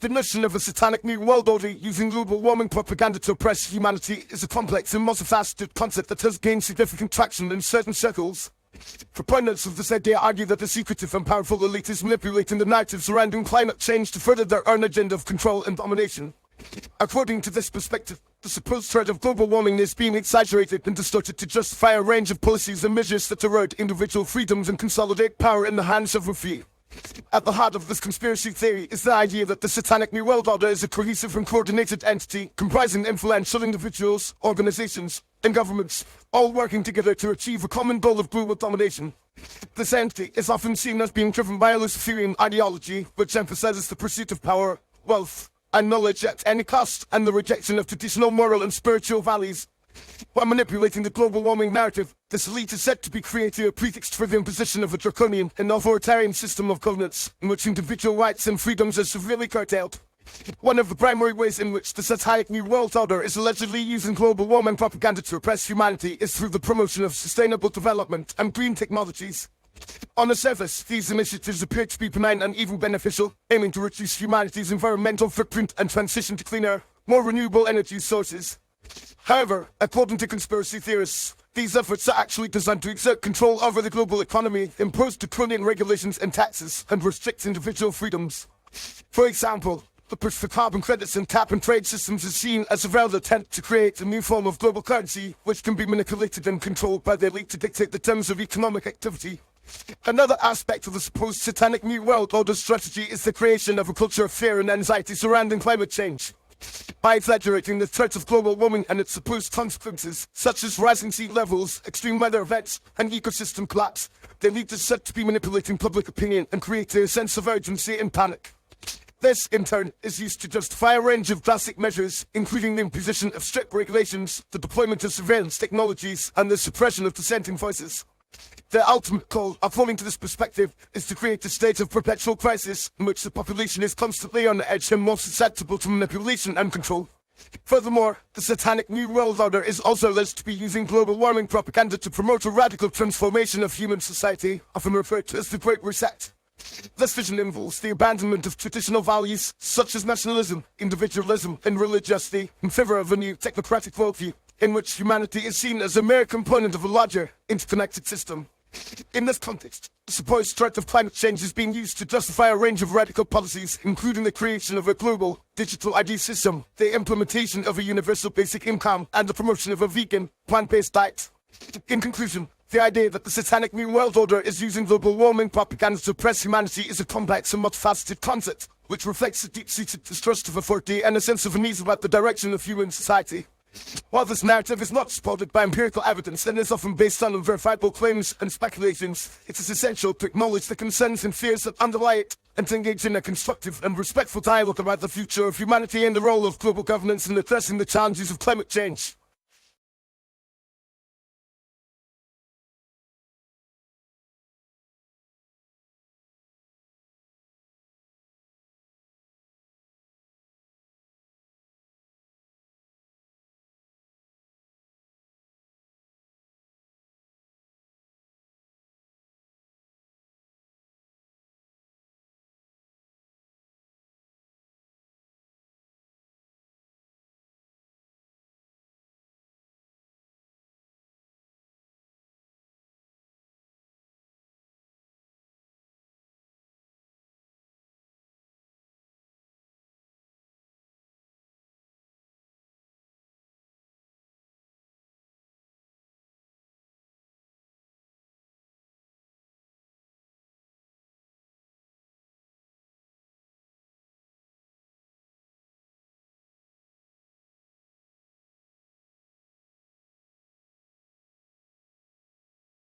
The notion of a satanic new world order using global warming propaganda to oppress humanity is a complex and multifaceted concept that has gained significant traction in certain circles. Proponents of this idea argue that the secretive and powerful elite is manipulating the narrative surrounding climate change to further their own agenda of control and domination. According to this perspective, the supposed threat of global warming is being exaggerated and distorted to justify a range of policies and measures that erode individual freedoms and consolidate power in the hands of a few. At the heart of this conspiracy theory is the idea that the Satanic New World Order is a cohesive and coordinated entity comprising influential individuals, organizations, and governments, all working together to achieve a common goal of global domination. This entity is often seen as being driven by a Luciferian ideology, which emphasizes the pursuit of power, wealth, and knowledge at any cost, and the rejection of traditional moral and spiritual values. While manipulating the global warming narrative, this elite is said to be creating a pretext for the imposition of a draconian and authoritarian system of governance, in which individual rights and freedoms are severely curtailed. One of the primary ways in which the Satanic New World Order is allegedly using global warming propaganda to oppress humanity is through the promotion of sustainable development and green technologies. On the surface, these initiatives appear to be benign and even beneficial, aiming to reduce humanity's environmental footprint and transition to cleaner, more renewable energy sources. However, according to conspiracy theorists, these efforts are actually designed to exert control over the global economy, impose draconian regulations and taxes, and restrict individual freedoms. For example, the push for carbon credits and cap-and-trade systems is seen as a veiled attempt to create a new form of global currency, which can be manipulated and controlled by the elite to dictate the terms of economic activity. Another aspect of the supposed Satanic New World Order strategy is the creation of a culture of fear and anxiety surrounding climate change. By exaggerating the threat of global warming and its supposed consequences, such as rising sea levels, extreme weather events, and ecosystem collapse, the elite is said to be manipulating public opinion and creating a sense of urgency and panic. This, in turn, is used to justify a range of drastic measures, including the imposition of strict regulations, the deployment of surveillance technologies, and the suppression of dissenting voices. The ultimate goal, according to this perspective, is to create a state of perpetual crisis in which the population is constantly on the edge and more susceptible to manipulation and control. Furthermore, the Satanic New World Order is also alleged to be using global warming propaganda to promote a radical transformation of human society, often referred to as the Great Reset. This vision involves the abandonment of traditional values such as nationalism, individualism, and religiosity in favor of a new technocratic worldview, in which humanity is seen as a mere component of a larger, interconnected system. In this context, the supposed threat of climate change is being used to justify a range of radical policies, including the creation of a global digital ID system, the implementation of a universal basic income, and the promotion of a vegan, plant-based diet. In conclusion, the idea that the Satanic New World Order is using global warming propaganda to oppress humanity is a complex and multifaceted concept, which reflects a deep-seated distrust of authority and a sense of unease about the direction of human society. While this narrative is not supported by empirical evidence and is often based on unverifiable claims and speculations, it is essential to acknowledge the concerns and fears that underlie it, and to engage in a constructive and respectful dialogue about the future of humanity and the role of global governance in addressing the challenges of climate change.